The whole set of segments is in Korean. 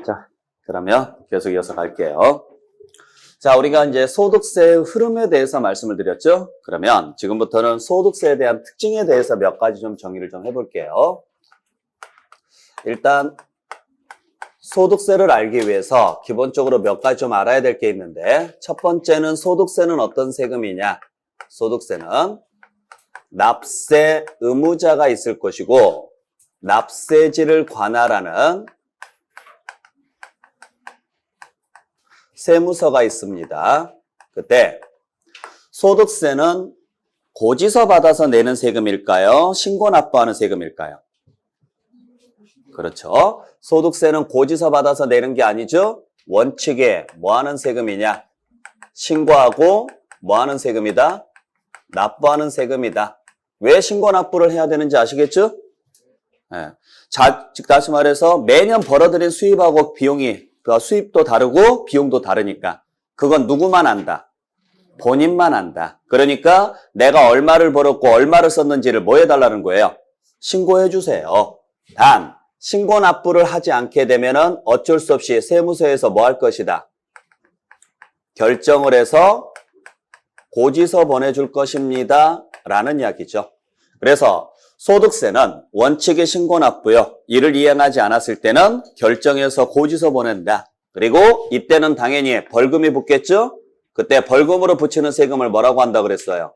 자, 그러면 계속 이어서 갈게요. 자, 우리가 이제 소득세의 흐름에 대해서 말씀을 드렸죠? 그러면 지금부터는 소득세에 대한 특징에 대해서 몇 가지 좀 정의를 좀 해볼게요. 일단 소득세를 알기 위해서 기본적으로 몇 가지 좀 알아야 될 게 있는데, 첫 번째는 소득세는 어떤 세금이냐? 소득세는 납세 의무자가 있을 것이고 납세지를 관할하는 세무서가 있습니다. 그때 소득세는 고지서 받아서 내는 세금일까요? 신고 납부하는 세금일까요? 그렇죠. 소득세는 고지서 받아서 내는 게 아니죠. 원칙에 뭐 하는 세금이냐? 신고하고 뭐 하는 세금이다? 납부하는 세금이다. 왜 신고 납부를 해야 되는지 아시겠죠? 네. 즉 다시 말해서 매년 벌어들인 수입하고 비용이, 수입도 다르고 비용도 다르니까 그건 누구만 안다? 본인만 안다. 그러니까 내가 얼마를 벌었고 얼마를 썼는지를 뭐 해달라는 거예요? 신고해 주세요. 단 신고 납부를 하지 않게 되면은 어쩔 수 없이 세무서에서 뭐 할 것이다? 결정을 해서 고지서 보내줄 것입니다. 라는 이야기죠. 그래서 소득세는 원칙의 신고 납부요. 이를 이행하지 않았을 때는 결정해서 고지서 보낸다. 그리고 이때는 당연히 벌금이 붙겠죠? 그때 벌금으로 붙이는 세금을 뭐라고 한다 그랬어요?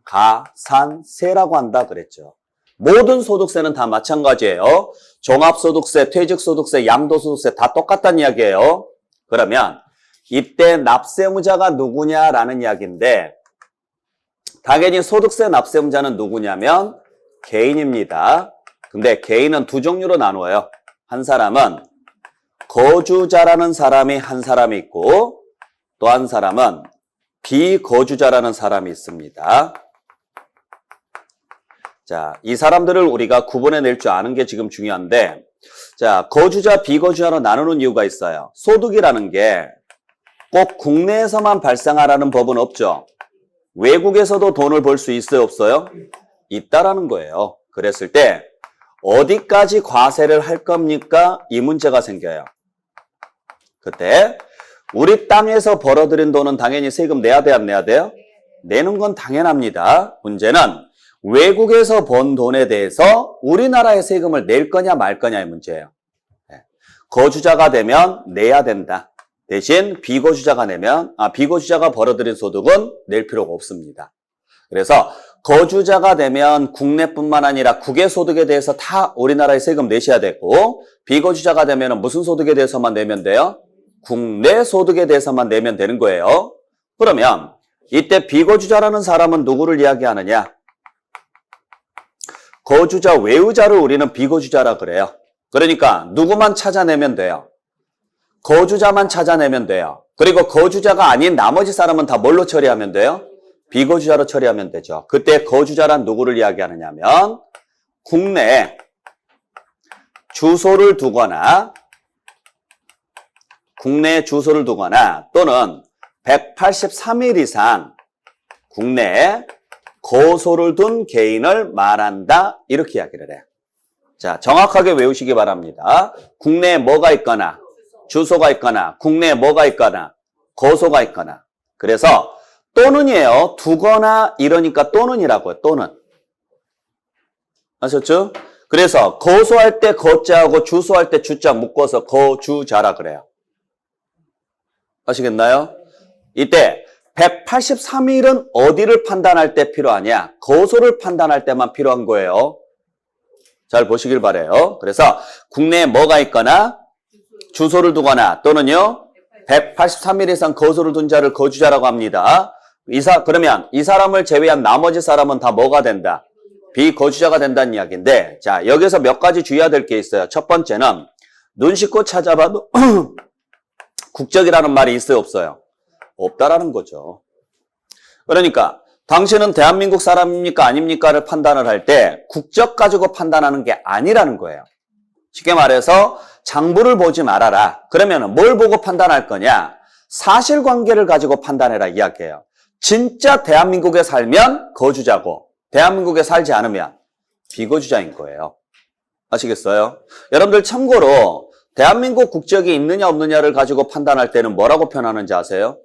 가산세라고 한다 그랬죠. 모든 소득세는 다 마찬가지예요. 종합소득세, 퇴직소득세, 양도소득세 다 똑같다는 이야기예요. 그러면 이때 납세무자가 누구냐라는 이야기인데, 당연히 소득세 납세무자는 누구냐면 개인입니다. 근데 개인은 두 종류로 나누어요. 한 사람은 거주자라는 사람이 한 사람이 있고 또 한 사람은 비거주자라는 사람이 있습니다. 자, 이 사람들을 우리가 구분해낼 줄 아는 게 지금 중요한데, 자, 거주자, 비거주자로 나누는 이유가 있어요. 소득이라는 게 꼭 국내에서만 발생하라는 법은 없죠. 외국에서도 돈을 벌 수 있어요, 없어요? 있다라는 거예요. 그랬을 때 어디까지 과세를 할 겁니까? 이 문제가 생겨요. 그때 우리 땅에서 벌어들인 돈은 당연히 세금 내야 돼요, 안 내야 돼요? 내는 건 당연합니다. 문제는 외국에서 번 돈에 대해서 우리나라의 세금을 낼 거냐 말 거냐의 문제예요. 거주자가 되면 내야 된다. 대신 비거주자가 비거주자가 벌어들인 소득은 낼 필요가 없습니다. 그래서 거주자가 되면 국내뿐만 아니라 국외 소득에 대해서 다 우리나라에 세금 내셔야 되고, 비거주자가 되면 무슨 소득에 대해서만 내면 돼요? 국내 소득에 대해서만 내면 되는 거예요. 그러면 이때 비거주자라는 사람은 누구를 이야기하느냐? 거주자 외유자를 우리는 비거주자라 그래요. 그러니까 누구만 찾아내면 돼요? 거주자만 찾아내면 돼요. 그리고 거주자가 아닌 나머지 사람은 다 뭘로 처리하면 돼요? 비거주자로 처리하면 되죠. 그때 거주자란 누구를 이야기하느냐면 국내에 주소를 두거나 또는 183일 이상 국내에 거소를 둔 개인을 말한다. 이렇게 이야기를 해요. 자, 정확하게 외우시기 바랍니다. 국내에 뭐가 있거나 주소가 있거나 국내에 뭐가 있거나 거소가 있거나. 그래서 또는이에요. 두거나 이러니까 또는이라고요. 또는. 아셨죠? 그래서 거소할 때 거자하고 주소할 때 주자 묶어서 거주자라 그래요. 아시겠나요? 이때 183일은 어디를 판단할 때 필요하냐? 거소를 판단할 때만 필요한 거예요. 잘 보시길 바라요. 그래서 국내에 뭐가 있거나 주소를 두거나 또는요 183일 이상 거소를 둔 자를 거주자라고 합니다. 그러면 이 사람을 제외한 나머지 사람은 다 뭐가 된다? 비거주자가 된다는 이야기인데, 자, 여기서 몇 가지 주의해야 될 게 있어요. 첫 번째는 눈 씻고 찾아봐도 국적이라는 말이 있어요, 없어요? 없다라는 거죠. 그러니까 당신은 대한민국 사람입니까 아닙니까를 판단을 할 때 국적 가지고 판단하는 게 아니라는 거예요. 쉽게 말해서 장부를 보지 말아라. 그러면 뭘 보고 판단할 거냐? 사실관계를 가지고 판단해라 이야기예요. 진짜 대한민국에 살면 거주자고 대한민국에 살지 않으면 비거주자인 거예요. 아시겠어요? 여러분들 참고로 대한민국 국적이 있느냐 없느냐를 가지고 판단할 때는 뭐라고 표현하는지 아세요?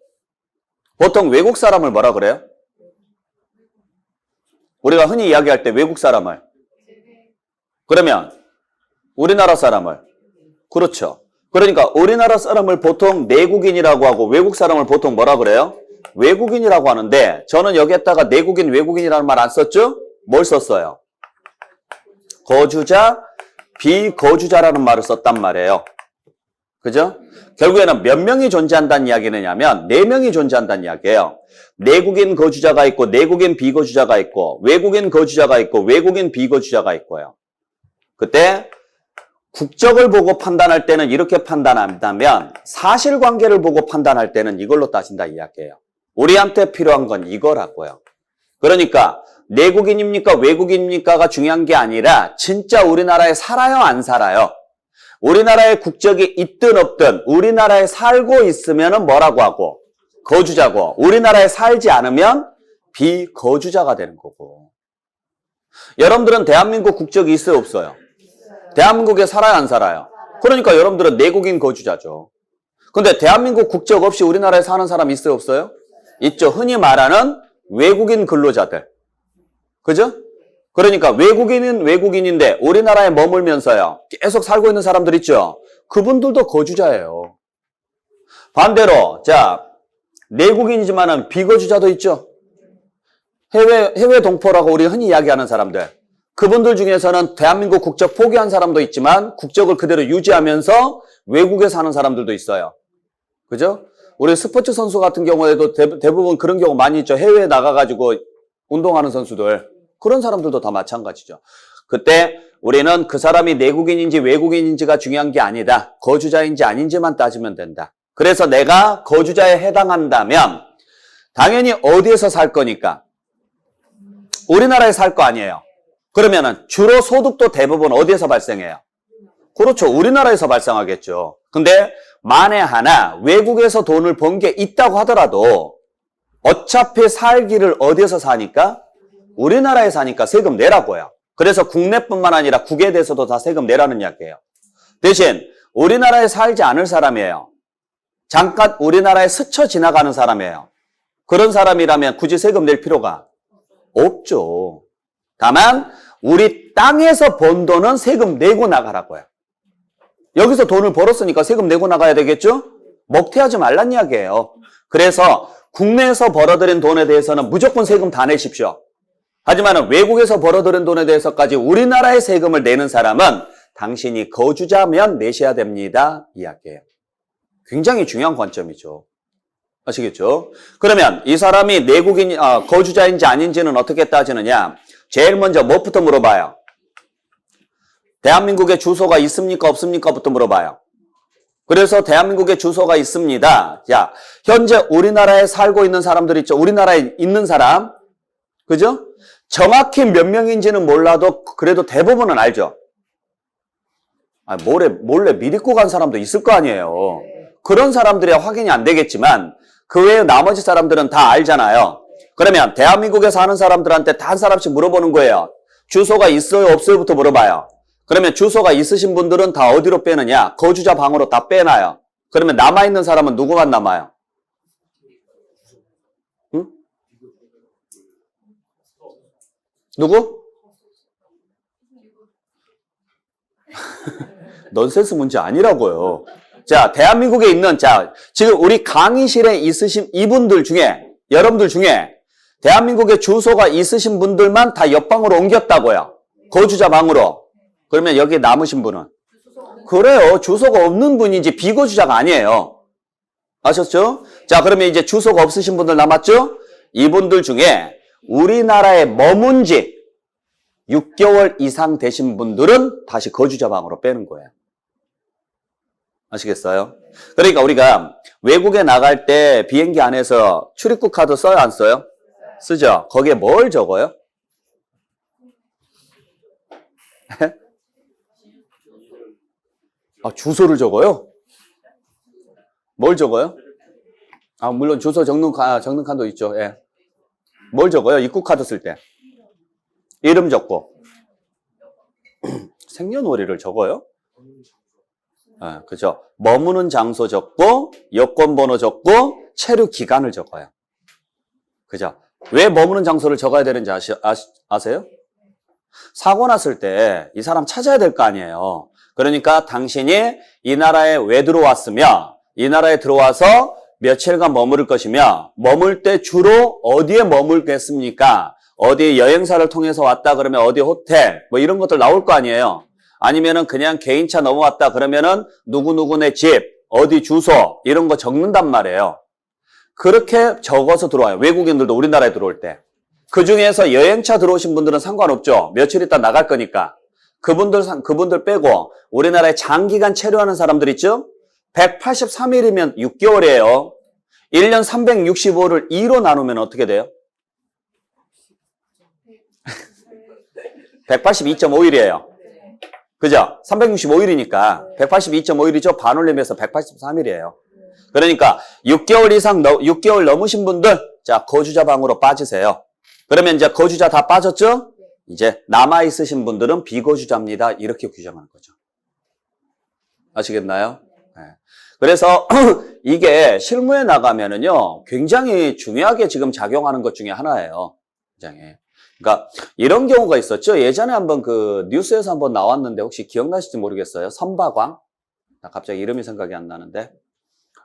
보통 외국 사람을 뭐라 그래요? 우리가 흔히 이야기할 때 외국 사람을. 그러면 우리나라 사람을. 그렇죠. 그러니까 우리나라 사람을 보통 내국인이라고 하고 외국 사람을 보통 뭐라 그래요? 외국인이라고 하는데 저는 여기에다가 내국인, 외국인이라는 말 안 썼죠? 뭘 썼어요? 거주자, 비거주자라는 말을 썼단 말이에요. 그죠? 결국에는 몇 명이 존재한다는 이야기느냐면 4명이 존재한다는 이야기예요. 내국인 거주자가 있고 내국인 비거주자가 있고 외국인 거주자가 있고 외국인 비거주자가 있고요. 그때 국적을 보고 판단할 때는 이렇게 판단한다면 사실관계를 보고 판단할 때는 이걸로 따진다 이야기예요. 우리한테 필요한 건 이거라고요. 그러니까 내국인입니까 외국인입니까가 중요한 게 아니라 진짜 우리나라에 살아요 안 살아요? 우리나라에 국적이 있든 없든 우리나라에 살고 있으면 뭐라고 하고? 거주자고. 우리나라에 살지 않으면 비거주자가 되는 거고. 여러분들은 대한민국 국적이 있어요 없어요? 대한민국에 살아요 안 살아요? 그러니까 여러분들은 내국인 거주자죠. 근데 대한민국 국적 없이 우리나라에 사는 사람 있어요 없어요? 있죠. 흔히 말하는 외국인 근로자들. 그죠? 그러니까 외국인은 외국인인데 우리나라에 머물면서요. 계속 살고 있는 사람들 있죠. 그분들도 거주자예요. 반대로 자 내국인이지만은 비거주자도 있죠. 해외 동포라고 우리 흔히 이야기하는 사람들. 그분들 중에서는 대한민국 국적 포기한 사람도 있지만 국적을 그대로 유지하면서 외국에 사는 사람들도 있어요. 그죠? 우리 스포츠 선수 같은 경우에도 대부분 그런 경우 많이 있죠. 해외에 나가가지고 운동하는 선수들. 그런 사람들도 다 마찬가지죠. 그때 우리는 그 사람이 내국인인지 외국인인지가 중요한 게 아니다. 거주자인지 아닌지만 따지면 된다. 그래서 내가 거주자에 해당한다면 당연히 어디에서 살 거니까? 우리나라에 살 거 아니에요. 그러면은 주로 소득도 대부분 어디에서 발생해요? 그렇죠. 우리나라에서 발생하겠죠. 근데 만에 하나 외국에서 돈을 번 게 있다고 하더라도 어차피 살기를 어디에서 사니까? 우리나라에 사니까 세금 내라고요. 그래서 국내뿐만 아니라 국외에 대해서도 다 세금 내라는 이야기예요. 대신 우리나라에 살지 않을 사람이에요. 잠깐 우리나라에 스쳐 지나가는 사람이에요. 그런 사람이라면 굳이 세금 낼 필요가 없죠. 다만 우리 땅에서 번 돈은 세금 내고 나가라고요. 여기서 돈을 벌었으니까 세금 내고 나가야 되겠죠? 먹튀하지 말란 이야기예요. 그래서 국내에서 벌어들인 돈에 대해서는 무조건 세금 다 내십시오. 하지만 외국에서 벌어들인 돈에 대해서까지 우리나라의 세금을 내는 사람은 당신이 거주자면 내셔야 됩니다. 이야기예요. 굉장히 중요한 관점이죠. 아시겠죠? 그러면 이 사람이 내국인, 거주자인지 아닌지는 어떻게 따지느냐? 제일 먼저 뭐부터 물어봐요? 대한민국에 주소가 있습니까? 없습니까?부터 물어봐요. 그래서 대한민국에 주소가 있습니다. 자, 현재 우리나라에 살고 있는 사람들 있죠? 우리나라에 있는 사람. 그죠? 정확히 몇 명인지는 몰라도 그래도 대부분은 알죠? 몰래 미리고 간 사람도 있을 거 아니에요. 그런 사람들이 확인이 안 되겠지만 그 외에 나머지 사람들은 다 알잖아요. 그러면 대한민국에 사는 사람들한테 다 한 사람씩 물어보는 거예요. 주소가 있어요? 없어요?부터 물어봐요. 그러면 주소가 있으신 분들은 다 어디로 빼느냐? 거주자 방으로 다 빼놔요. 그러면 남아있는 사람은 누구만 남아요? 응? 누구? 넌센스 문제 아니라고요. 자, 대한민국에 있는, 자, 지금 우리 강의실에 있으신 이분들 중에, 여러분들 중에 대한민국에 주소가 있으신 분들만 다 옆방으로 옮겼다고요. 거주자 방으로. 그러면 여기 남으신 분은? 그래요. 주소가 없는 분이지 비거주자가 아니에요. 아셨죠? 자, 그러면 이제 주소가 없으신 분들 남았죠? 이분들 중에 우리나라에 머문 지 6개월 이상 되신 분들은 다시 거주자 방으로 빼는 거예요. 아시겠어요? 그러니까 우리가 외국에 나갈 때 비행기 안에서 출입국 카드 써요, 안 써요? 쓰죠? 거기에 뭘 적어요? 주소를 적어요? 뭘 적어요? 물론 주소 적는 칸도 있죠. 예. 뭘 적어요? 입국 카드 쓸 때. 이름 적고. 생년월일을 적어요? 그죠? 머무는 장소 적고, 여권번호 적고, 체류 기간을 적어요. 그죠? 왜 머무는 장소를 적어야 되는지 아세요? 사고 났을 때 이 사람 찾아야 될 거 아니에요. 그러니까 당신이 이 나라에 왜 들어왔으며, 이 나라에 들어와서 며칠간 머무를 것이며, 머물 때 주로 어디에 머물겠습니까? 어디 여행사를 통해서 왔다 그러면 어디 호텔, 뭐 이런 것들 나올 거 아니에요. 아니면은 그냥 개인차 넘어왔다 그러면은 누구누구네 집, 어디 주소, 이런 거 적는단 말이에요. 그렇게 적어서 들어와요. 외국인들도 우리나라에 들어올 때. 그 중에서 여행차 들어오신 분들은 상관없죠. 며칠 있다 나갈 거니까. 그분들 빼고 우리나라에 장기간 체류하는 사람들 있죠? 183일이면 6개월이에요. 1년 365를 2로 나누면 어떻게 돼요? 182.5일이에요. 그죠? 365일이니까 182.5일이죠. 반올림해서 183일이에요. 그러니까 6개월 넘으신 분들, 자, 거주자 방으로 빠지세요. 그러면 이제 거주자 다 빠졌죠? 이제 남아있으신 분들은 비거주자입니다. 이렇게 규정하는 거죠. 아시겠나요? 네. 그래서 이게 실무에 나가면은요, 굉장히 중요하게 지금 작용하는 것 중에 하나예요. 굉장히. 그러니까 이런 경우가 있었죠. 예전에 한번 그 뉴스에서 한번 나왔는데 혹시 기억나실지 모르겠어요. 선박왕? 갑자기 이름이 생각이 안 나는데.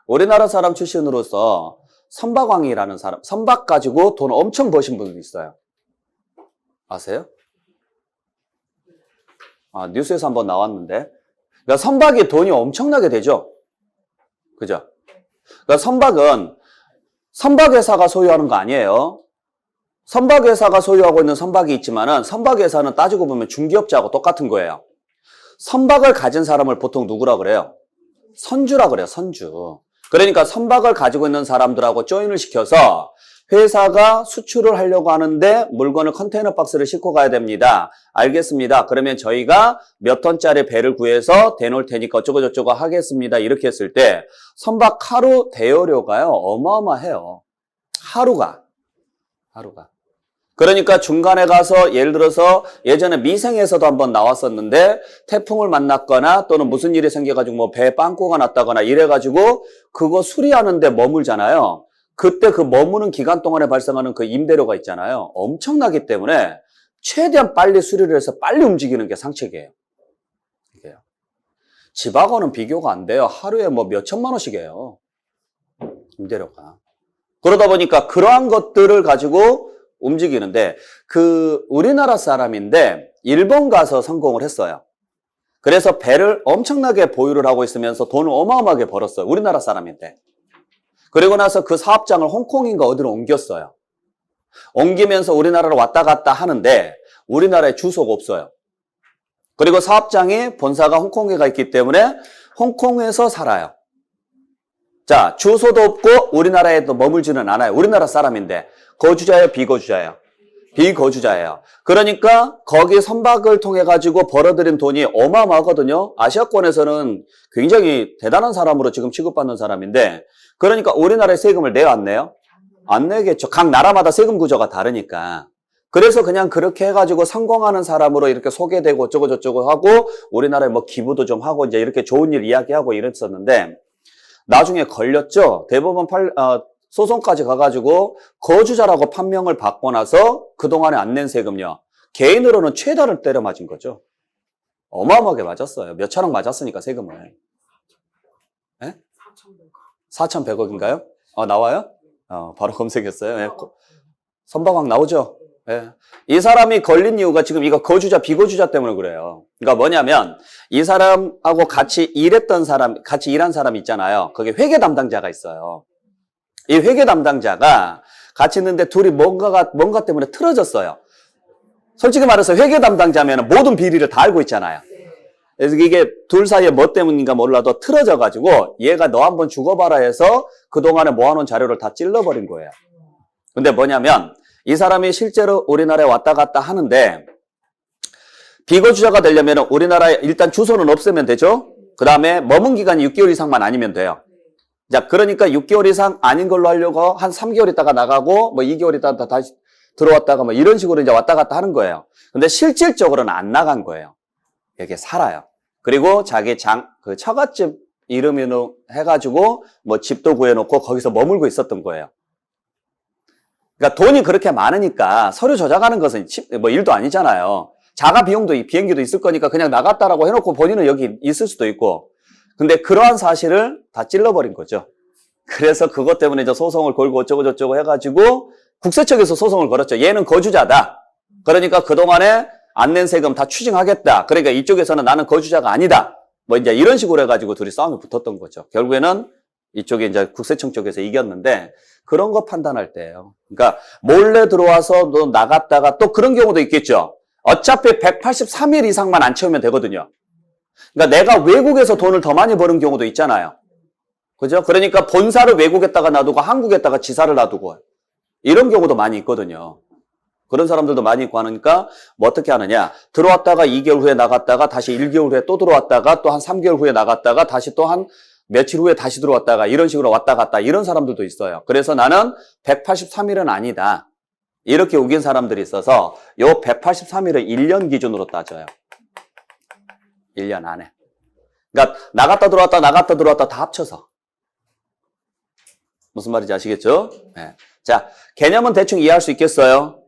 우리나라 사람 출신으로서 선박왕이라는 사람, 선박 가지고 돈 엄청 버신 분도 있어요. 아세요? 뉴스에서 한번 나왔는데. 그러니까 선박이 돈이 엄청나게 되죠. 그죠? 그러니까 선박회사가 소유하는 거 아니에요. 선박회사가 소유하고 있는 선박이 있지만은 선박회사는 따지고 보면 중개업자하고 똑같은 거예요. 선박을 가진 사람을 보통 누구라 그래요? 선주라 그래요, 선주. 그러니까 선박을 가지고 있는 사람들하고 조인을 시켜서 회사가 수출을 하려고 하는데 물건을 컨테이너 박스를 싣고 가야 됩니다. 알겠습니다. 그러면 저희가 몇 톤짜리 배를 구해서 대놓을 테니까 어쩌고저쩌고 하겠습니다. 이렇게 했을 때 선박 하루 대여료가요, 어마어마해요. 하루가. 그러니까 중간에 가서 예를 들어서 예전에 미생에서도 한번 나왔었는데 태풍을 만났거나 또는 무슨 일이 생겨가지고 뭐 배에 빵꾸가 났다거나 이래가지고 그거 수리하는데 머물잖아요. 그때 그 머무는 기간 동안에 발생하는 그 임대료가 있잖아요. 엄청나기 때문에 최대한 빨리 수리를 해서 빨리 움직이는 게 상책이에요. 이게요. 집하고는 비교가 안 돼요. 하루에 뭐 몇 천만 원씩이에요. 임대료가. 그러다 보니까 그러한 것들을 가지고 움직이는데 그 우리나라 사람인데 일본 가서 성공을 했어요. 그래서 배를 엄청나게 보유를 하고 있으면서 돈을 어마어마하게 벌었어요. 우리나라 사람인데. 그리고 나서 그 사업장을 홍콩인가 어디로 옮겼어요. 옮기면서 우리나라로 왔다 갔다 하는데 우리나라에 주소가 없어요. 그리고 사업장이 본사가 홍콩에 가 있기 때문에 홍콩에서 살아요. 자, 주소도 없고 우리나라에도 머물지는 않아요. 우리나라 사람인데 거주자예요, 비거주자예요? 비거주자예요. 그러니까 거기 선박을 통해 가지고 벌어들인 돈이 어마어마하거든요. 아시아권에서는 굉장히 대단한 사람으로 지금 취급받는 사람인데 그러니까 우리나라에 세금을 내요, 안 내요? 안 내겠죠. 각 나라마다 세금 구조가 다르니까. 그래서 그냥 그렇게 해가지고 성공하는 사람으로 이렇게 소개되고 어쩌고저쩌고 하고 우리나라에 뭐 기부도 좀 하고 이제 이렇게 좋은 일 이야기하고 이랬었는데 나중에 걸렸죠. 대법원 소송까지 가가지고 거주자라고 판명을 받고 나서 그동안에 안 낸 세금요. 개인으로는 최다를 때려 맞은 거죠. 어마어마하게 맞았어요. 몇 천억 맞았으니까 세금을. 예? 4,100억인가요? 나와요? 바로 검색했어요. 예. 선박왕 나오죠? 예. 이 사람이 걸린 이유가 지금 이거 거주자, 비거주자 때문에 그래요. 그러니까 뭐냐면 이 사람하고 같이 일했던 사람, 같이 일한 사람 있잖아요. 거기 회계 담당자가 있어요. 이 회계 담당자가 같이 있는데 둘이 뭔가 때문에 틀어졌어요. 솔직히 말해서 회계 담당자면 모든 비리를 다 알고 있잖아요. 그래서 이게 둘 사이에 뭐 때문인가 몰라도 틀어져가지고 얘가 너 한번 죽어봐라 해서 그동안에 모아놓은 자료를 다 찔러버린 거예요. 근데 뭐냐면 이 사람이 실제로 우리나라에 왔다 갔다 하는데 비거주자가 되려면 우리나라에 일단 주소는 없애면 되죠. 그 다음에 머문 기간이 6개월 이상만 아니면 돼요. 자, 그러니까 6개월 이상 아닌 걸로 하려고 한 3개월 있다가 나가고 뭐 2개월 있다가 다시 들어왔다가 뭐 이런 식으로 이제 왔다 갔다 하는 거예요. 근데 실질적으로는 안 나간 거예요. 여기에 살아요. 그리고 자기 그 처갓집 이름으로 해가지고 뭐 집도 구해놓고 거기서 머물고 있었던 거예요. 그러니까 돈이 그렇게 많으니까 서류 조작하는 것은 뭐 일도 아니잖아요. 자가 비용도 비행기도 있을 거니까 그냥 나갔다라고 해놓고 본인은 여기 있을 수도 있고. 근데 그러한 사실을 다 찔러버린 거죠. 그래서 그것 때문에 이제 소송을 걸고 어쩌고저쩌고 해가지고 국세청에서 소송을 걸었죠. 얘는 거주자다. 그러니까 그동안에 안 낸 세금 다 추징하겠다. 그러니까 이쪽에서는 나는 거주자가 아니다. 뭐 이제 이런 식으로 해가지고 둘이 싸움이 붙었던 거죠. 결국에는 이쪽에 이제 국세청 쪽에서 이겼는데 그런 거 판단할 때예요. 그러니까 몰래 들어와서 너 나갔다가 또 그런 경우도 있겠죠. 어차피 183일 이상만 안 채우면 되거든요. 그러니까 내가 외국에서 돈을 더 많이 버는 경우도 있잖아요. 그죠? 그러니까 본사를 외국에다가 놔두고 한국에다가 지사를 놔두고 이런 경우도 많이 있거든요. 그런 사람들도 많이 있고 하니까 뭐 어떻게 하느냐. 들어왔다가 2개월 후에 나갔다가 다시 1개월 후에 또 들어왔다가 또 한 3개월 후에 나갔다가 다시 또 한 며칠 후에 다시 들어왔다가 이런 식으로 왔다 갔다 이런 사람들도 있어요. 그래서 나는 183일은 아니다. 이렇게 우긴 사람들이 있어서 요 183일을 1년 기준으로 따져요. 1년 안에. 그러니까 나갔다 들어왔다 다 합쳐서. 무슨 말인지 아시겠죠? 네. 자, 개념은 대충 이해할 수 있겠어요?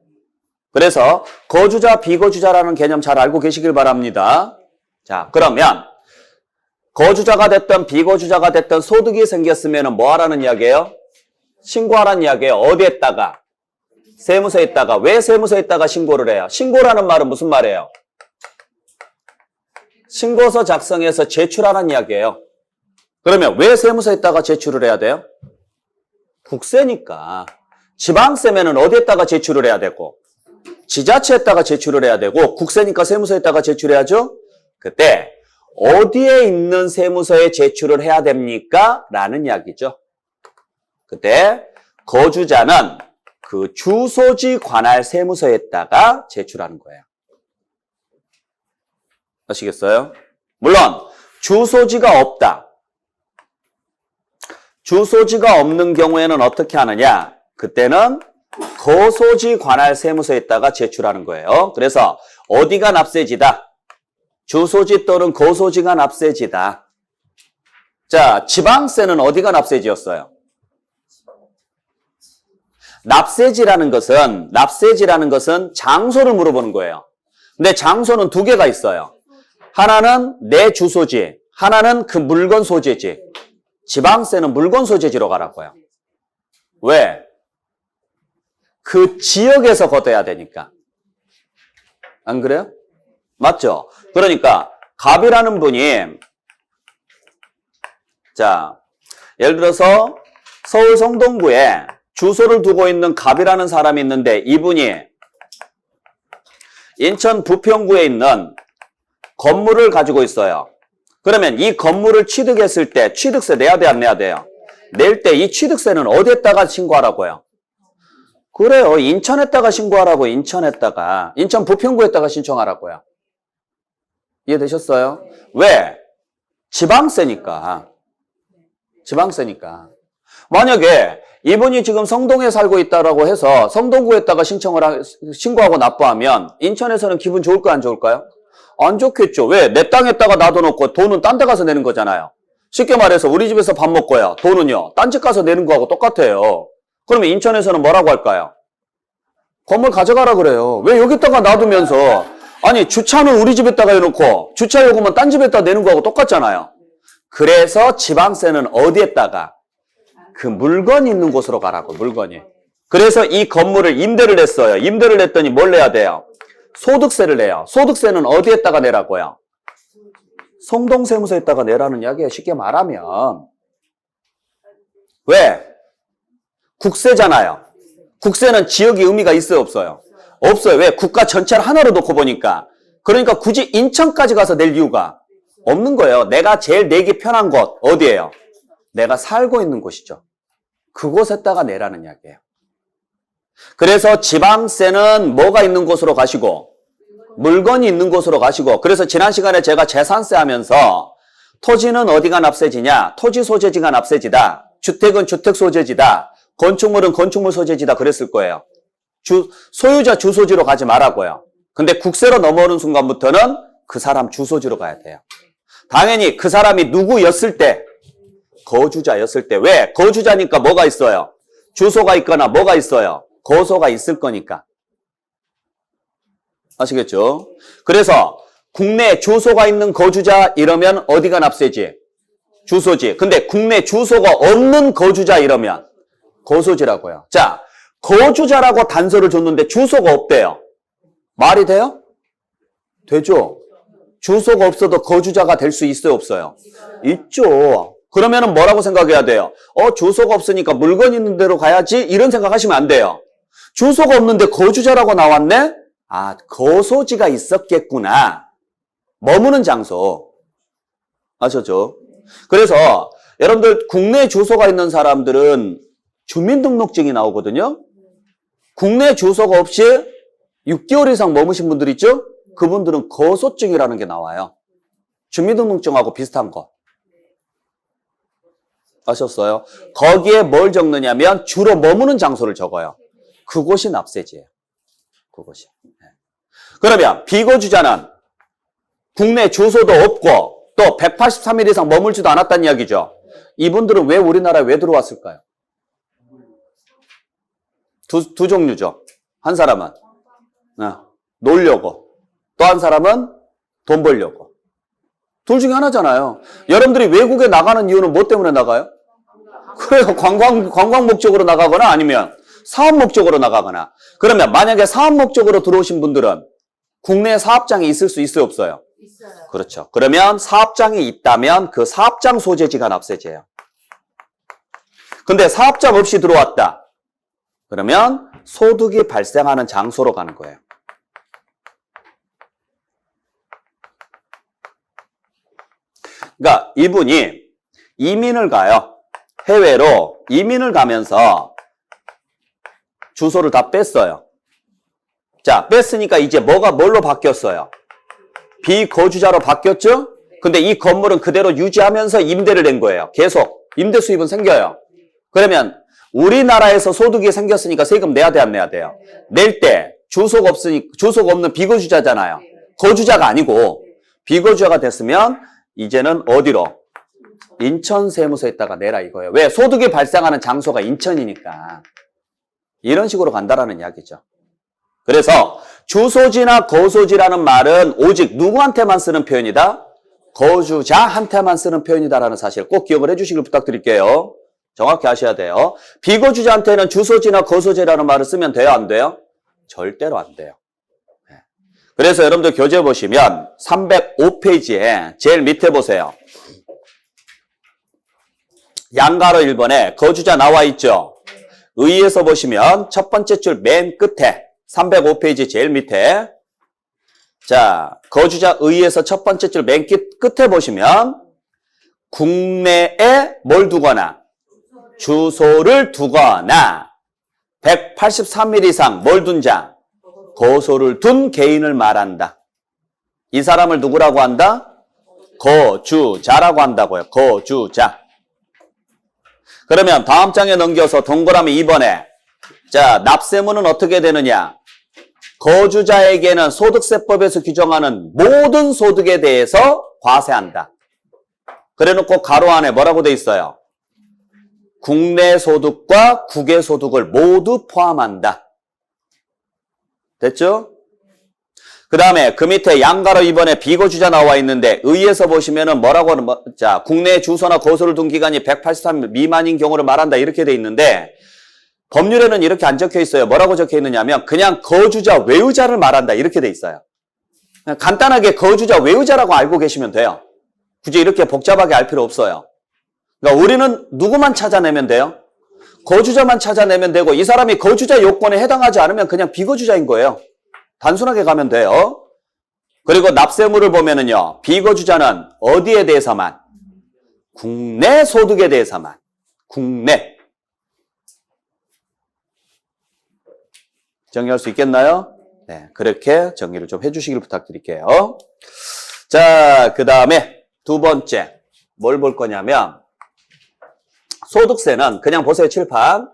그래서 거주자, 비거주자라는 개념 잘 알고 계시길 바랍니다. 자, 그러면 거주자가 됐든 비거주자가 됐든 소득이 생겼으면 뭐 하라는 이야기예요? 신고하라는 이야기예요. 어디에다가? 세무서에다가. 왜 세무서에다가 신고를 해요? 신고라는 말은 무슨 말이에요? 신고서 작성해서 제출하라는 이야기예요. 그러면 왜 세무서에다가 제출을 해야 돼요? 국세니까. 지방세면은 어디에다가 제출을 해야 되고 지자체에다가 제출을 해야 되고 국세니까 세무서에다가 제출해야죠. 그때 어디에 있는 세무서에 제출을 해야 됩니까? 라는 이야기죠. 그때 거주자는 그 주소지 관할 세무서에다가 제출하는 거예요. 아시겠어요? 물론 주소지가 없다. 주소지가 없는 경우에는 어떻게 하느냐? 그때는 거소지 관할 세무서에다가 제출하는 거예요. 그래서 어디가 납세지다? 주소지 또는 거소지가 납세지다. 자, 지방세는 어디가 납세지였어요? 납세지라는 것은 장소를 물어보는 거예요. 근데 장소는 두 개가 있어요. 하나는 내 주소지, 하나는 그 물건 소재지. 지방세는 물건 소재지로 가라고요. 왜? 그 지역에서 걷어야 되니까. 안 그래요? 맞죠? 그러니까 갑이라는 분이 자, 예를 들어서 서울 성동구에 주소를 두고 있는 갑이라는 사람이 있는데 이분이 인천 부평구에 있는 건물을 가지고 있어요. 그러면 이 건물을 취득했을 때 취득세 내야 돼, 안 내야 돼요? 낼 때 이 취득세는 어디에다가 신고하라고요? 그래요. 인천에다가 신고하라고. 인천 부평구에다가 신청하라고요. 이해되셨어요? 왜? 지방세니까. 만약에 이분이 지금 성동에 살고 있다라고 해서 성동구에다가 신고하고 납부하면 인천에서는 기분 좋을까요? 안 좋을까요? 안 좋겠죠. 왜? 내 땅에다가 놔둬놓고 돈은 딴 데 가서 내는 거잖아요. 쉽게 말해서 우리 집에서 밥 먹고요. 돈은요. 딴 집 가서 내는 거하고 똑같아요. 그러면 인천에서는 뭐라고 할까요? 건물 가져가라 그래요. 왜 여기다가 놔두면서 아니 주차는 우리 집에다가 해놓고 주차 요금은 딴 집에다 내는 거하고 똑같잖아요. 그래서 지방세는 어디에다가? 그 물건이 있는 곳으로 가라고. 물건이. 그래서 이 건물을 임대를 했어요. 임대를 했더니 뭘 내야 돼요? 소득세를 내요. 소득세는 어디에다가 내라고요? 성동세무서에다가 내라는 이야기예요. 쉽게 말하면. 왜? 국세잖아요. 국세는 지역의 의미가 있어요, 없어요? 없어요. 왜? 국가 전체를 하나로 놓고 보니까. 그러니까 굳이 인천까지 가서 낼 이유가 없는 거예요. 내가 제일 내기 편한 곳 어디예요? 내가 살고 있는 곳이죠. 그곳에다가 내라는 이야기예요. 그래서 지방세는 뭐가 있는 곳으로 가시고 물건이 있는 곳으로 가시고 그래서 지난 시간에 제가 재산세 하면서 토지는 어디가 납세지냐? 토지 소재지가 납세지다. 주택은 주택 소재지다. 건축물은 건축물 소재지다 그랬을 거예요. 소유자 주소지로 가지 말라고요. 근데 국세로 넘어오는 순간부터는 그 사람 주소지로 가야 돼요. 당연히 그 사람이 누구였을 때? 거주자였을 때. 왜? 거주자니까 뭐가 있어요? 주소가 있거나 뭐가 있어요? 거소가 있을 거니까. 아시겠죠? 그래서 국내 주소가 있는 거주자 이러면 어디가 납세지? 주소지. 근데 국내 주소가 없는 거주자 이러면 거소지라고요. 자, 거주자라고 단서를 줬는데 주소가 없대요. 말이 돼요? 되죠? 주소가 없어도 거주자가 될 수 있어요, 없어요? 있죠. 그러면은 뭐라고 생각해야 돼요? 주소가 없으니까 물건 있는 데로 가야지? 이런 생각하시면 안 돼요. 주소가 없는데 거주자라고 나왔네? 아, 거소지가 있었겠구나. 머무는 장소. 아셨죠? 그래서 여러분들 국내 주소가 있는 사람들은 주민등록증이 나오거든요. 국내 주소가 없이 6개월 이상 머무신 분들 있죠? 그분들은 거소증이라는 게 나와요. 주민등록증하고 비슷한 거. 아셨어요? 거기에 뭘 적느냐면 주로 머무는 장소를 적어요. 그곳이 납세지예요. 그곳이. 그러면 비거주자는 국내 주소도 없고 또 183일 이상 머물지도 않았다는 이야기죠. 이분들은 왜 우리나라에 왜 들어왔을까요? 두 종류죠. 한 사람은 놀려고, 또 한 사람은 돈 벌려고. 둘 중에 하나잖아요. 여러분들이 외국에 나가는 이유는 뭐 때문에 나가요? 그래요. 관광 목적으로 나가거나 아니면 사업 목적으로 나가거나. 그러면 만약에 사업 목적으로 들어오신 분들은 국내 사업장이 있을 수 있어요, 없어요? 있어요. 그렇죠. 그러면 사업장이 있다면 그 사업장 소재지가 납세지예요. 근데 사업장 없이 들어왔다. 그러면 소득이 발생하는 장소로 가는 거예요. 그러니까 이분이 이민을 가요. 해외로 이민을 가면서 주소를 다 뺐어요. 자, 뺐으니까 이제 뭘로 바뀌었어요? 비거주자로 바뀌었죠? 근데 이 건물은 그대로 유지하면서 임대를 낸 거예요. 계속 임대 수입은 생겨요. 그러면 우리나라에서 소득이 생겼으니까 세금 내야 돼, 안 내야 돼요? 낼 때 주소가 없는 비거주자잖아요. 거주자가 아니고 비거주자가 됐으면 이제는 어디로? 인천 세무서에다가 내라 이거예요. 왜? 소득이 발생하는 장소가 인천이니까. 이런 식으로 간다라는 이야기죠. 그래서 주소지나 거소지라는 말은 오직 누구한테만 쓰는 표현이다? 거주자한테만 쓰는 표현이다라는 사실 꼭 기억을 해주시길 부탁드릴게요. 정확히 아셔야 돼요. 비거주자한테는 주소지나 거소지라는 말을 쓰면 돼요, 안 돼요? 절대로 안 돼요. 그래서 여러분들 교재 보시면 305페이지에 제일 밑에 보세요. 양가로 1번에 거주자 나와 있죠? 의에서 보시면 첫 번째 줄 맨 끝에 305페이지 제일 밑에 자, 거주자 의에서 첫 번째 줄 맨 끝에 보시면 국내에 뭘 두거나 주소를 두거나 183일 이상 뭘 둔 자? 거소를 둔 개인을 말한다. 이 사람을 누구라고 한다? 거주자라고 한다고요. 거주자. 그러면 다음 장에 넘겨서 동그라미 2번에 자, 납세무는 어떻게 되느냐? 거주자에게는 소득세법에서 규정하는 모든 소득에 대해서 과세한다. 그래놓고 가로 안에 뭐라고 돼 있어요? 국내 소득과 국외 소득을 모두 포함한다. 됐죠? 그 다음에 그 밑에 양가로 2번에 비거주자 나와 있는데 의에서 보시면은 자, 국내 주소나 거소를 둔 기간이 183일 미만인 경우를 말한다 이렇게 돼 있는데 법률에는 이렇게 안 적혀 있어요. 뭐라고 적혀 있느냐면 그냥 거주자 외의자를 말한다 이렇게 돼 있어요. 그냥 간단하게 거주자 외의자라고 알고 계시면 돼요. 굳이 이렇게 복잡하게 알 필요 없어요. 그러니까 우리는 누구만 찾아내면 돼요? 거주자만 찾아내면 되고 이 사람이 거주자 요건에 해당하지 않으면 그냥 비거주자인 거예요. 단순하게 가면 돼요. 그리고 납세무를 보면은요. 비거주자는 어디에 대해서만? 국내 소득에 대해서만. 국내. 정리할 수 있겠나요? 네, 그렇게 정리를 좀 해주시길 부탁드릴게요. 자, 그 다음에 두 번째 뭘 볼 거냐면 소득세는 그냥 보세요. 칠판.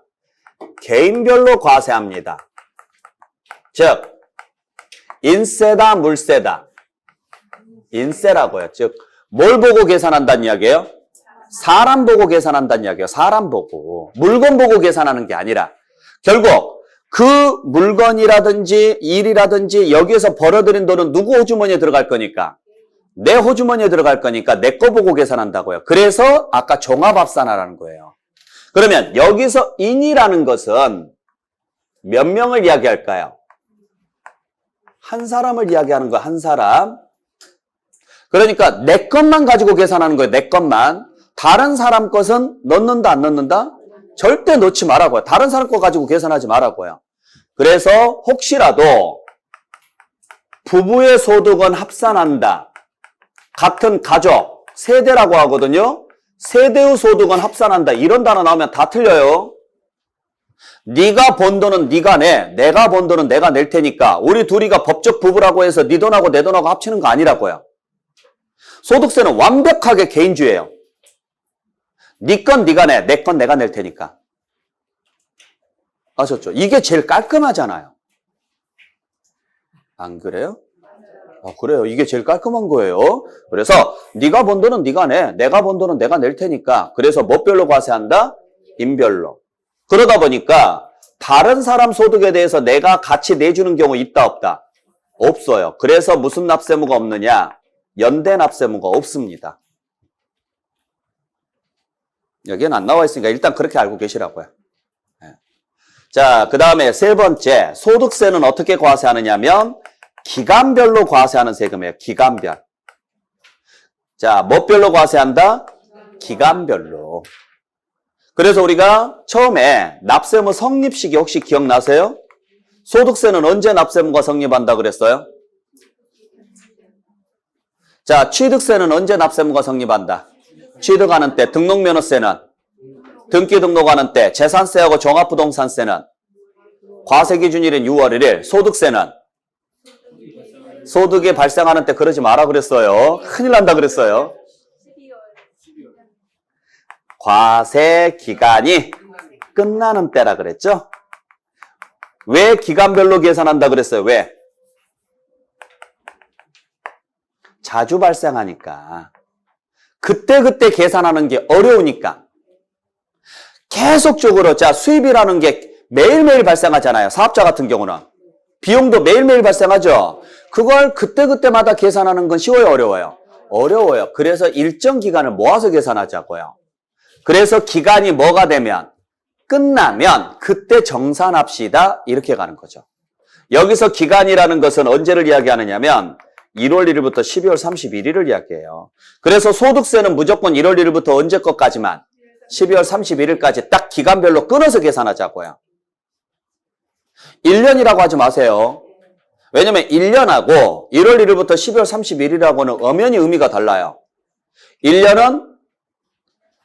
개인별로 과세합니다. 즉 인세다 물세다. 인세라고요. 즉 뭘 보고 계산한다는 이야기예요? 사람 보고 계산한다는 이야기예요. 사람 보고. 물건 보고 계산하는 게 아니라 결국 그 물건이라든지 일이라든지 여기에서 벌어들인 돈은 누구 호주머니에 들어갈 거니까? 내 호주머니에 들어갈 거니까 내 거 보고 계산한다고요. 그래서 아까 종합합산하라는 거예요. 그러면 여기서 인이라는 것은 몇 명을 이야기할까요? 한 사람을 이야기하는 거야. 한 사람. 그러니까 내 것만 가지고 계산하는 거예요. 내 것만. 다른 사람 것은 넣는다 안 넣는다? 절대 넣지 말라고요. 다른 사람 거 가지고 계산하지 말라고요. 그래서 혹시라도 부부의 소득은 합산한다. 같은 가족, 세대라고 하거든요. 세대의 소득은 합산한다. 이런 단어 나오면 다 틀려요. 네가 번 돈은 네가 내, 내가 번 돈은 내가 낼 테니까 우리 둘이가 법적 부부라고 해서 네 돈하고 내 돈하고 합치는 거 아니라고요. 소득세는 완벽하게 개인주의예요. 네 건 네가 내, 내 건 내가 낼 테니까. 아셨죠? 이게 제일 깔끔하잖아요. 안 그래요? 그래요. 이게 제일 깔끔한 거예요. 그래서 네가 번 돈은 네가 내, 내가 번 돈은 내가 낼 테니까. 그래서 뭐별로 과세한다? 인별로. 그러다 보니까 다른 사람 소득에 대해서 내가 같이 내주는 경우 있다 없다? 없어요. 그래서 무슨 납세무가 없느냐? 연대 납세무가 없습니다. 여기는 안 나와 있으니까 일단 그렇게 알고 계시라고요. 자, 그 다음에 세 번째, 소득세는 어떻게 과세하느냐면 기간별로 과세하는 세금이에요. 기간별. 자, 뭐별로 과세한다? 기간별로. 그래서 우리가 처음에 납세무 성립시기 혹시 기억나세요? 소득세는 언제 납세무가 성립한다 그랬어요? 자, 취득세는 언제 납세무가 성립한다? 취득하는 때. 등록면허세는? 등기 등록하는 때. 재산세하고 종합부동산세는? 과세기준일인 6월 1일. 소득세는? 소득이 발생하는 때. 그러지 마라 그랬어요. 큰일 난다 그랬어요. 과세 기간이 끝나는 때라 그랬죠? 왜 기간별로 계산한다 그랬어요? 왜? 자주 발생하니까. 그때그때 계산하는 게 어려우니까. 계속적으로, 자, 수입이라는 게 매일매일 발생하잖아요. 사업자 같은 경우는. 비용도 매일매일 발생하죠? 그걸 그때그때마다 계산하는 건 쉬워요, 어려워요? 어려워요. 그래서 일정 기간을 모아서 계산하자고요. 그래서 기간이 뭐가 되면? 끝나면 그때 정산합시다. 이렇게 가는 거죠. 여기서 기간이라는 것은 언제를 이야기하느냐면 1월 1일부터 12월 31일을 이야기해요. 그래서 소득세는 무조건 1월 1일부터 언제 것까지만? 12월 31일까지 딱 기간별로 끊어서 계산하자고요. 1년이라고 하지 마세요. 왜냐면 1년하고 1월 1일부터 12월 31일하고는 엄연히 의미가 달라요. 1년은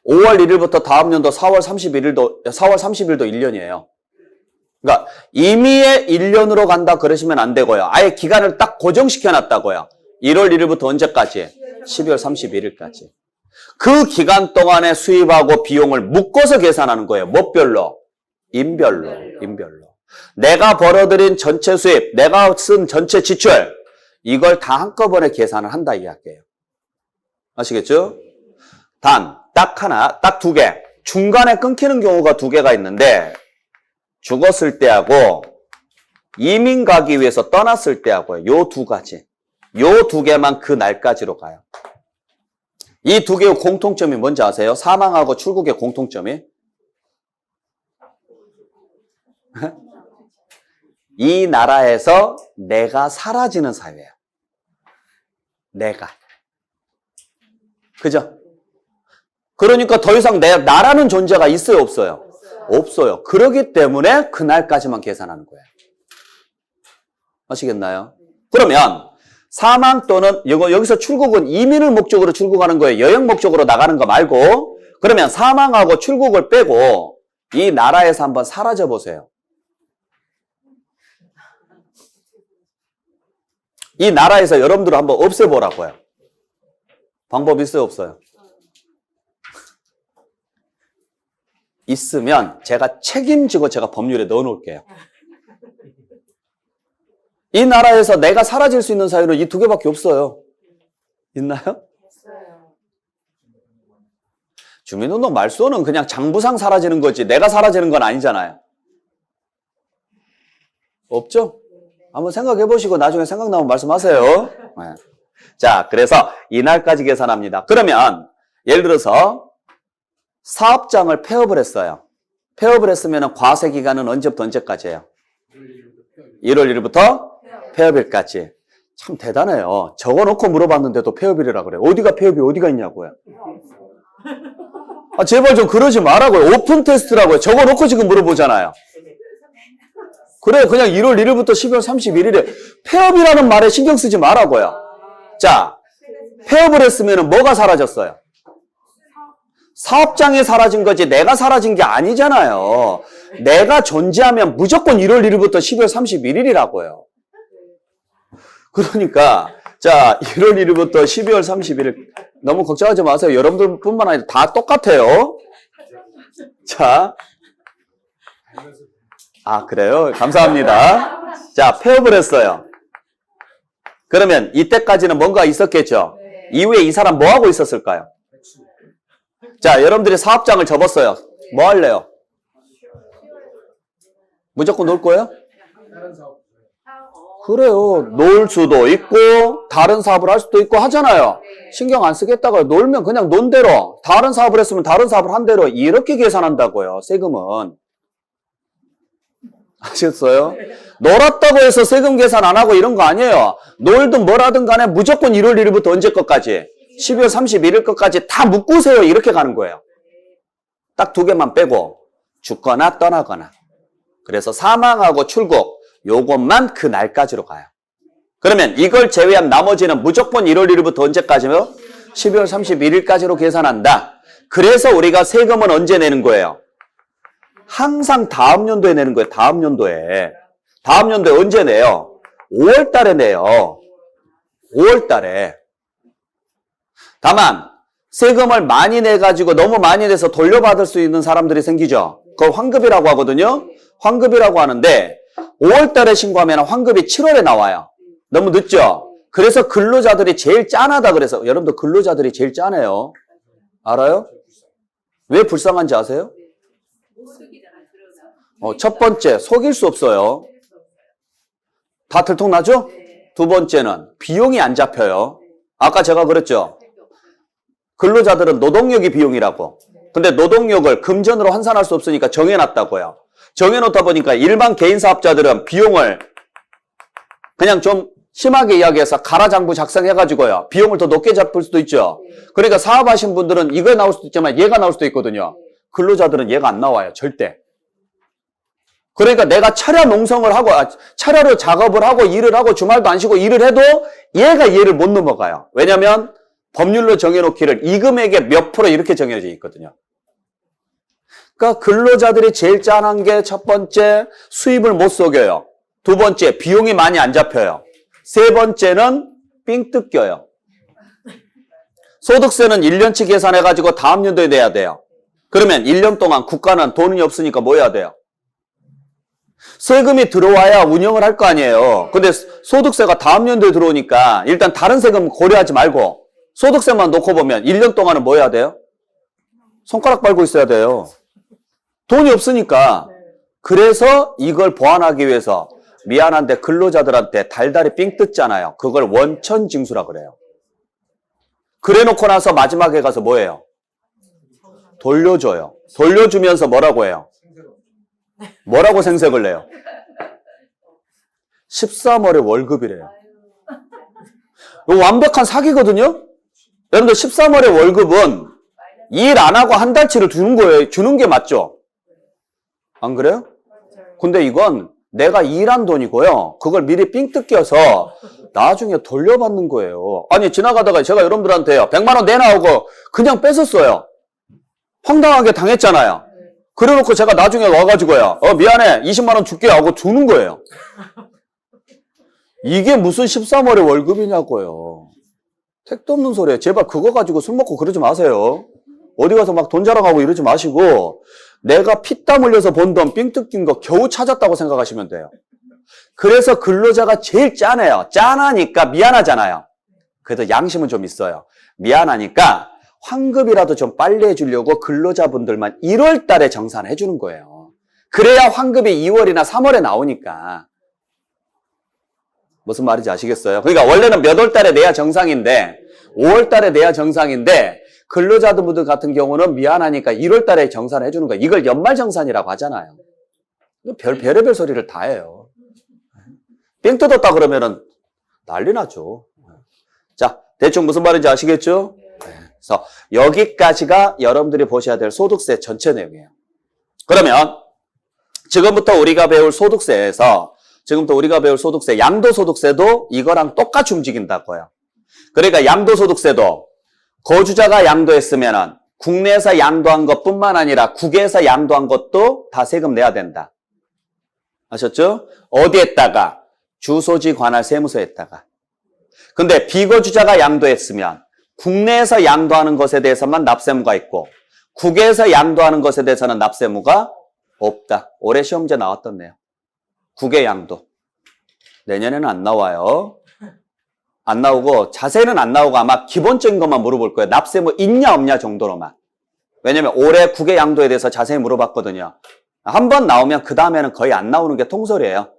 5월 1일부터 다음 연도 4월 30일도 1년이에요. 그러니까 임의의 1년으로 간다 그러시면 안 되고요. 아예 기간을 딱 고정시켜 놨다고요. 1월 1일부터 언제까지? 12월 31일까지. 그 기간 동안에 수입하고 비용을 묶어서 계산하는 거예요. 뭐별로? 인별로. 내가 벌어들인 전체 수입, 내가 쓴 전체 지출, 이걸 다 한꺼번에 계산을 한다 이야기예요. 아시겠죠? 딱 하나, 딱 두 개. 중간에 끊기는 경우가 두 개가 있는데 죽었을 때하고 이민 가기 위해서 떠났을 때하고요. 요 두 가지. 요 두 개만 그 날까지로 가요. 이 두 개의 공통점이 뭔지 아세요? 사망하고 출국의 공통점이? 이 나라에서 내가 사라지는 사유예요. 내가. 그죠? 그러니까 더 이상 나라는 존재가 있어요, 없어요? 없어요. 그렇기 때문에 그날까지만 계산하는 거예요. 아시겠나요? 그러면 사망 또는 여기서 출국은 이민을 목적으로 출국하는 거예요. 여행 목적으로 나가는 거 말고. 그러면 사망하고 출국을 빼고 이 나라에서 한번 사라져 보세요. 이 나라에서 여러분들 한번 없애보라고요. 방법 있어요, 없어요? 있으면 제가 책임지고 제가 법률에 넣어놓을게요. 이 나라에서 내가 사라질 수 있는 사유는 이 두 개밖에 없어요. 있나요? 주민등록 말소는 그냥 장부상 사라지는 거지 내가 사라지는 건 아니잖아요. 없죠? 한번 생각해 보시고 나중에 생각나면 말씀하세요. 네. 자, 그래서 이날까지 계산합니다. 그러면 예를 들어서 사업장을 폐업을 했어요. 폐업을 했으면 과세 기간은 언제부터 언제까지예요? 1월 1일부터 폐업일까지. 참 대단해요. 적어놓고 물어봤는데도 폐업일이라 그래요. 어디가 폐업이 어디가 있냐고요. 아, 제발 좀 그러지 말라고요. 오픈 테스트라고요. 적어놓고 지금 물어보잖아요. 그래, 그냥 1월 1일부터 12월 31일에 폐업이라는 말에 신경 쓰지 말라고요. 자, 폐업을 했으면 뭐가 사라졌어요? 사업장이 사라진 거지 내가 사라진 게 아니잖아요. 내가 존재하면 무조건 1월 1일부터 12월 31일이라고요. 그러니까 자 1월 1일부터 12월 31일 너무 걱정하지 마세요. 여러분들뿐만 아니라 다 똑같아요. 자, 아 그래요? 감사합니다. 자, 폐업을 했어요. 그러면 이때까지는 뭔가 있었겠죠? 이후에 이 사람 뭐 하고 있었을까요? 자, 여러분들이 사업장을 접었어요. 뭐 할래요? 무조건 놀 거예요? 그래요. 놀 수도 있고 다른 사업을 할 수도 있고 하잖아요. 신경 안 쓰겠다가 놀면 그냥 논 대로 다른 사업을 했으면 다른 사업을 한 대로 이렇게 계산한다고요. 세금은. 아셨어요? 놀았다고 해서 세금 계산 안 하고 이런 거 아니에요. 놀든 뭘 하든 간에 무조건 1월 1일부터 언제 것까지 12월 31일 것까지 다 묶으세요. 이렇게 가는 거예요. 딱 두 개만 빼고 죽거나 떠나거나. 그래서 사망하고 출국 요것만 그 날까지로 가요. 그러면 이걸 제외한 나머지는 무조건 1월 1일부터 언제까지요? 12월 31일까지로 계산한다. 그래서 우리가 세금은 언제 내는 거예요? 항상 다음 연도에 내는 거예요. 다음 연도에. 다음 연도에 언제 내요? 5월 달에 내요. 5월 달에. 다만 세금을 많이 내가지고 너무 많이 내서 돌려받을 수 있는 사람들이 생기죠. 그걸 환급이라고 하거든요. 환급이라고 하는데 5월 달에 신고하면 환급이 7월에 나와요. 너무 늦죠? 그래서 근로자들이 제일 짠하다 그래서 여러분들 근로자들이 제일 짠해요. 알아요? 왜 불쌍한지 아세요? 첫 번째, 속일 수 없어요. 다 들통나죠? 두 번째는 비용이 안 잡혀요. 아까 제가 그랬죠? 근로자들은 노동력이 비용이라고. 근데 노동력을 금전으로 환산할 수 없으니까 정해놨다고요. 정해놓다 보니까 일반 개인 사업자들은 비용을 그냥 좀 심하게 이야기해서 가라장부 작성해가지고요. 비용을 더 높게 잡을 수도 있죠. 그러니까 사업하신 분들은 이거 나올 수도 있지만 얘가 나올 수도 있거든요. 근로자들은 얘가 안 나와요. 절대. 그러니까 내가 차려 농성을 하고 차려로 작업을 하고 일을 하고 주말도 안 쉬고 일을 해도 얘가 얘를 못 넘어가요. 왜냐하면 법률로 정해놓기를 이 금액의 몇 프로 이렇게 정해져 있거든요. 그러니까 근로자들이 제일 짠한 게 첫 번째 수입을 못 속여요. 두 번째 비용이 많이 안 잡혀요. 세 번째는 삥 뜯겨요. 소득세는 1년치 계산해가지고 다음 연도에 내야 돼요. 그러면 1년 동안 국가는 돈이 없으니까 뭐 해야 돼요? 세금이 들어와야 운영을 할 거 아니에요. 근데 소득세가 다음 연도에 들어오니까 일단 다른 세금 고려하지 말고 소득세만 놓고 보면 1년 동안은 뭐 해야 돼요? 손가락 빨고 있어야 돼요. 돈이 없으니까. 그래서 이걸 보완하기 위해서 미안한데 근로자들한테 달달이 삥 뜯잖아요. 그걸 원천징수라 그래요. 그래 놓고 나서 마지막에 가서 뭐 해요? 돌려줘요. 돌려주면서 뭐라고 해요? 뭐라고 생색을 내요? 13월에 월급이래요. 이거 완벽한 사기거든요? 여러분들 13월에 월급은 일 안 하고 한 달치를 주는 거예요. 주는 게 맞죠? 안 그래요? 근데 이건 내가 일한 돈이고요. 그걸 미리 삥 뜯겨서 나중에 돌려받는 거예요. 아니 지나가다가 제가 여러분들한테요. 100만 원 내놔오고 그냥 뺏었어요. 황당하게 당했잖아요. 그래놓고 제가 나중에 와가지고요. 미안해 20만 원 줄게 하고 주는 거예요. 이게 무슨 13월에 월급이냐고요. 택도 없는 소리예요. 제발 그거 가지고 술 먹고 그러지 마세요. 어디 가서 막 돈 자랑하고 이러지 마시고 내가 피땀 흘려서 번 돈 삥 뜯긴 거 겨우 찾았다고 생각하시면 돼요. 그래서 근로자가 제일 짠해요. 짠하니까 미안하잖아요. 그래도 양심은 좀 있어요. 미안하니까 환급이라도 좀 빨리 해주려고 근로자분들만 1월 달에 정산해 주는 거예요. 그래야 환급이 2월이나 3월에 나오니까. 무슨 말인지 아시겠어요? 그러니까 원래는 몇 월 달에 내야 정상인데 5월 달에 내야 정상인데 근로자분들 같은 경우는 미안하니까 1월 달에 정산해 주는 거예요. 이걸 연말 정산이라고 하잖아요. 별의별 소리를 다 해요. 삥 뜯었다 그러면은 난리 나죠. 자, 대충 무슨 말인지 아시겠죠? 그래서 여기까지가 여러분들이 보셔야 될 소득세 전체 내용이에요. 그러면 지금부터 우리가 배울 소득세에서 양도소득세도 이거랑 똑같이 움직인다고요. 그러니까 양도소득세도 거주자가 양도했으면은 국내에서 양도한 것뿐만 아니라 국외에서 양도한 것도 다 세금 내야 된다. 아셨죠? 어디에다가? 주소지 관할 세무서에다가. 근데 비거주자가 양도했으면 국내에서 양도하는 것에 대해서만 납세무가 있고 국외에서 양도하는 것에 대해서는 납세무가 없다. 올해 시험 문제 나왔던 내용. 국외 양도. 내년에는 안 나와요. 안 나오고 자세히는 안 나오고 아마 기본적인 것만 물어볼 거예요. 납세무 있냐 없냐 정도로만. 왜냐면 올해 국외 양도에 대해서 자세히 물어봤거든요. 한 번 나오면 그 다음에는 거의 안 나오는 게 통설이에요.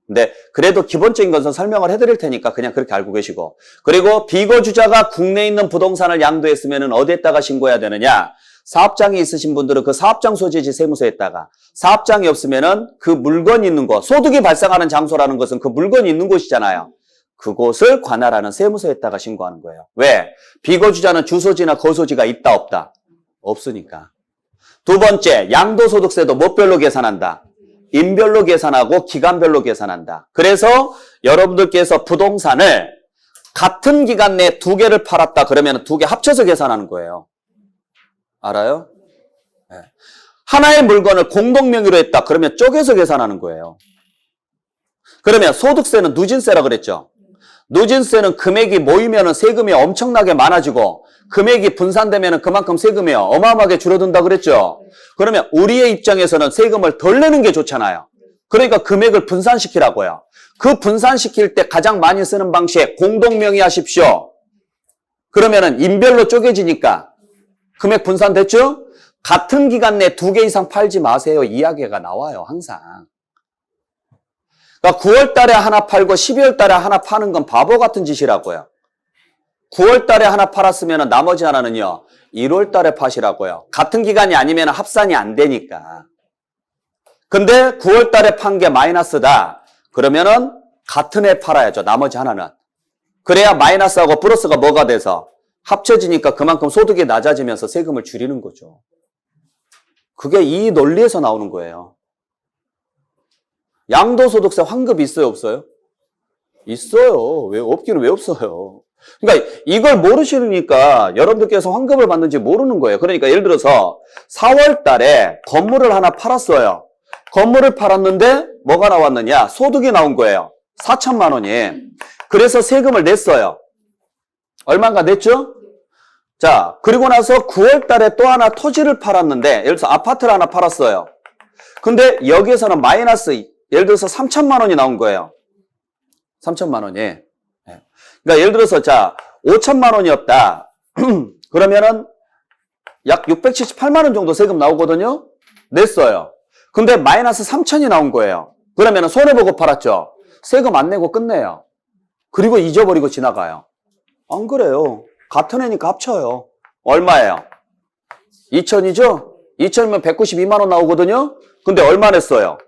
근데 그래도 기본적인 것은 설명을 해드릴 테니까 그냥 그렇게 알고 계시고. 그리고 비거주자가 국내에 있는 부동산을 양도했으면 어디에다가 신고해야 되느냐. 사업장이 있으신 분들은 그 사업장 소재지 세무서에다가, 사업장이 없으면은 그 물건이 있는 곳, 소득이 발생하는 장소라는 것은 그 물건이 있는 곳이잖아요. 그곳을 관할하는 세무서에다가 신고하는 거예요. 왜? 비거주자는 주소지나 거소지가 있다 없다? 없으니까. 두 번째, 양도소득세도 뭐별로 계산한다? 인별로 계산하고 기간별로 계산한다. 그래서 여러분들께서 부동산을 같은 기간 내에 두 개를 팔았다 그러면 두 개 합쳐서 계산하는 거예요. 알아요? 네. 하나의 물건을 공동명의로 했다 그러면 쪼개서 계산하는 거예요. 그러면 소득세는 누진세라 그랬죠. 누진세는 금액이 모이면 세금이 엄청나게 많아지고 금액이 분산되면 그만큼 세금이 어마어마하게 줄어든다 그랬죠. 그러면 우리의 입장에서는 세금을 덜 내는 게 좋잖아요. 그러니까 금액을 분산시키라고요. 그 분산시킬 때 가장 많이 쓰는 방식 공동명의 하십시오. 그러면은 인별로 쪼개지니까 금액 분산됐죠? 같은 기간 내에 두 개 이상 팔지 마세요. 이야기가 나와요. 항상. 그러니까 9월 달에 하나 팔고 12월 달에 하나 파는 건 바보 같은 짓이라고요. 9월 달에 하나 팔았으면 나머지 하나는요. 1월 달에 파시라고요. 같은 기간이 아니면 합산이 안 되니까. 근데 9월 달에 판 게 마이너스다. 그러면은 같은 해 팔아야죠. 나머지 하나는. 그래야 마이너스하고 플러스가 뭐가 돼서 합쳐지니까 그만큼 소득이 낮아지면서 세금을 줄이는 거죠. 그게 이 논리에서 나오는 거예요. 양도소득세 환급이 있어요, 없어요? 있어요. 왜 없기는 왜 없어요? 그러니까 이걸 모르시니까 여러분들께서 환급을 받는지 모르는 거예요. 그러니까 예를 들어서 4월 달에 건물을 하나 팔았어요. 건물을 팔았는데 뭐가 나왔느냐? 소득이 나온 거예요. 4천만 원이. 그래서 세금을 냈어요. 얼마인가 냈죠? 자, 그리고 나서 9월 달에 또 하나 토지를 팔았는데, 예를 들어서 아파트를 하나 팔았어요. 근데 여기에서는 마이너스, 예를 들어서 3천만 원이 나온 거예요. 3천만 원이. 그러니까 예를 들어서, 자, 5천만 원이었다. 그러면은 약 678만 원 정도 세금 나오거든요? 냈어요. 근데 마이너스 3천이 나온 거예요. 그러면은 손해보고 팔았죠? 세금 안 내고 끝내요. 그리고 잊어버리고 지나가요. 안 그래요. 같은 애니까 합쳐요. 얼마예요? 2천이죠? 2천이면 192만 원 나오거든요? 근데 얼마 냈어요?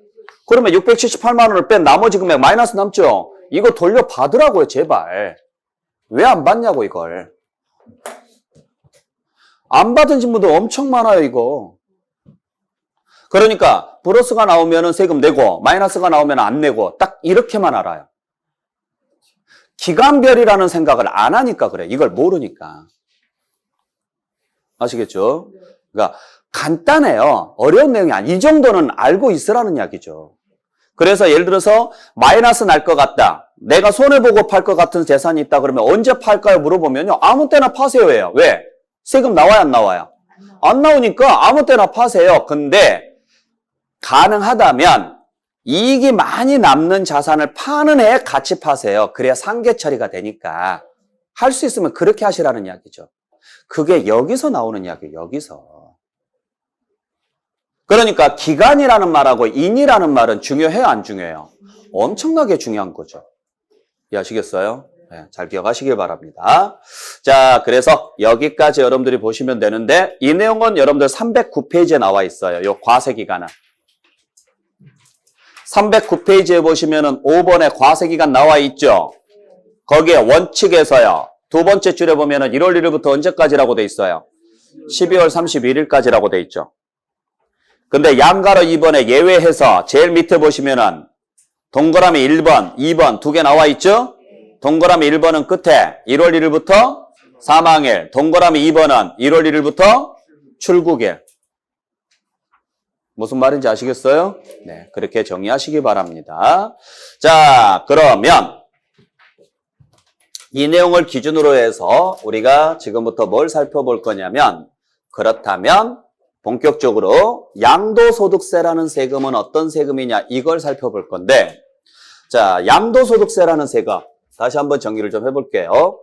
그러면 678만 원을 뺀 나머지 금액 마이너스 남죠? 이거 돌려받으라고요, 제발. 왜 안 받냐고, 이걸. 안 받은 분들 엄청 많아요, 이거. 그러니까 플러스가 나오면 세금 내고 마이너스가 나오면 안 내고 딱 이렇게만 알아요. 기간별이라는 생각을 안 하니까 그래. 이걸 모르니까. 아시겠죠? 그러니까 간단해요. 어려운 내용이 아니에요. 이 정도는 알고 있으라는 이야기죠. 그래서 예를 들어서 마이너스 날 것 같다. 내가 손해보고 팔 것 같은 재산이 있다 그러면 언제 팔까요? 물어보면요. 아무 때나 파세요예요. 왜? 세금 나와요? 안 나와요? 안 나오니까 아무 때나 파세요. 근데 가능하다면 이익이 많이 남는 자산을 파는 해에 같이 파세요. 그래야 상계 처리가 되니까. 할 수 있으면 그렇게 하시라는 이야기죠. 그게 여기서 나오는 이야기예요. 여기서. 그러니까 기간이라는 말하고 인이라는 말은 중요해요? 안 중요해요? 엄청나게 중요한 거죠. 이해하시겠어요? 네, 잘 기억하시길 바랍니다. 자, 그래서 여기까지 여러분들이 보시면 되는데 이 내용은 여러분들 309페이지에 나와 있어요. 요 과세기간은. 309페이지에 보시면은 5번에 과세기간 나와 있죠. 거기에 원칙에서요. 두 번째 줄에 보면은 1월 1일부터 언제까지라고 돼 있어요? 12월 31일까지라고 돼 있죠. 근데 양가로 2번에 예외해서 제일 밑에 보시면은 동그라미 1번, 2번 두 개 나와 있죠? 동그라미 1번은 끝에 1월 1일부터 사망일, 동그라미 2번은 1월 1일부터 출국일. 무슨 말인지 아시겠어요? 네, 그렇게 정리하시기 바랍니다. 자, 그러면 이 내용을 기준으로 해서 우리가 지금부터 뭘 살펴볼 거냐면, 그렇다면 본격적으로 양도소득세라는 세금은 어떤 세금이냐 이걸 살펴볼 건데, 자, 양도소득세라는 세금 다시 한번 정리를 좀 해볼게요.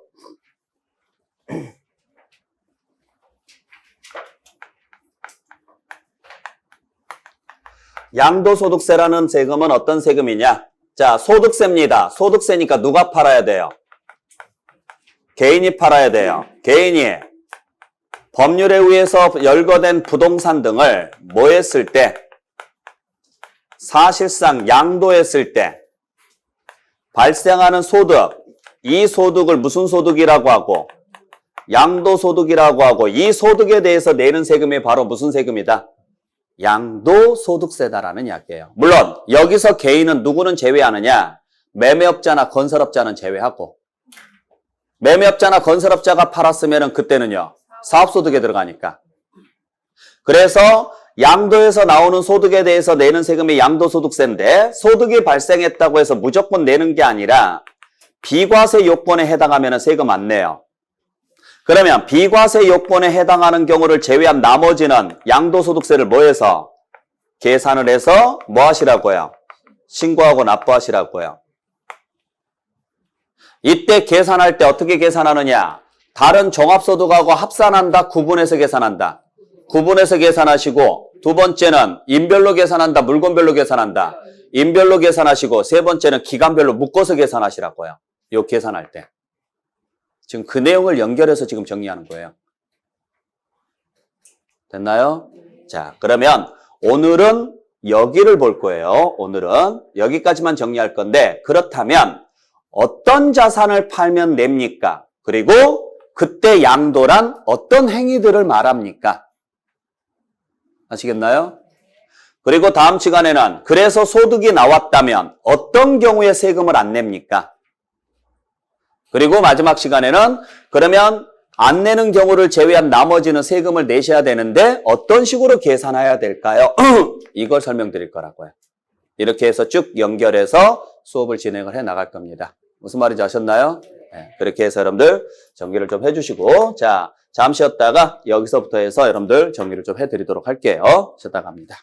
양도소득세라는 세금은 어떤 세금이냐? 자, 소득세입니다. 소득세니까 누가 팔아야 돼요? 개인이 팔아야 돼요. 개인이 법률에 의해서 열거된 부동산 등을 뭐 했을 때? 사실상 양도했을 때 발생하는 소득, 이 소득을 무슨 소득이라고 하고? 양도소득이라고 하고, 이 소득에 대해서 내는 세금이 바로 무슨 세금이다? 양도소득세다라는 이야기예요. 물론 여기서 개인은 누구는 제외하느냐? 매매업자나 건설업자는 제외하고, 매매업자나 건설업자가 팔았으면 그때는요 사업소득에 들어가니까. 그래서 양도에서 나오는 소득에 대해서 내는 세금이 양도소득세인데, 소득이 발생했다고 해서 무조건 내는 게 아니라 비과세 요건에 해당하면 세금 안 내요. 그러면 비과세 요건에 해당하는 경우를 제외한 나머지는 양도소득세를 뭐 해서? 계산을 해서 뭐 하시라고요? 신고하고 납부하시라고요. 이때 계산할 때 어떻게 계산하느냐? 다른 종합소득하고 합산한다, 구분해서 계산한다. 구분해서 계산하시고, 두 번째는 인별로 계산한다, 물건별로 계산한다. 인별로 계산하시고, 세 번째는 기간별로 묶어서 계산하시라고요. 요 계산할 때. 지금 그 내용을 연결해서 지금 정리하는 거예요. 됐나요? 자, 그러면 오늘은 여기를 볼 거예요. 오늘은 여기까지만 정리할 건데, 그렇다면 어떤 자산을 팔면 냅니까? 그리고 그때 양도란 어떤 행위들을 말합니까? 아시겠나요? 그리고 다음 시간에는 그래서 소득이 나왔다면 어떤 경우에 세금을 안 냅니까? 그리고 마지막 시간에는 그러면 안 내는 경우를 제외한 나머지는 세금을 내셔야 되는데 어떤 식으로 계산해야 될까요? 이걸 설명드릴 거라고요. 이렇게 해서 쭉 연결해서 수업을 진행을 해 나갈 겁니다. 무슨 말인지 아셨나요? 네, 그렇게 해서 여러분들 정리를 좀 해주시고, 자, 잠시 쉬었다가 여기서부터 해서 여러분들 정리를 좀 해드리도록 할게요. 쉬었다 갑니다.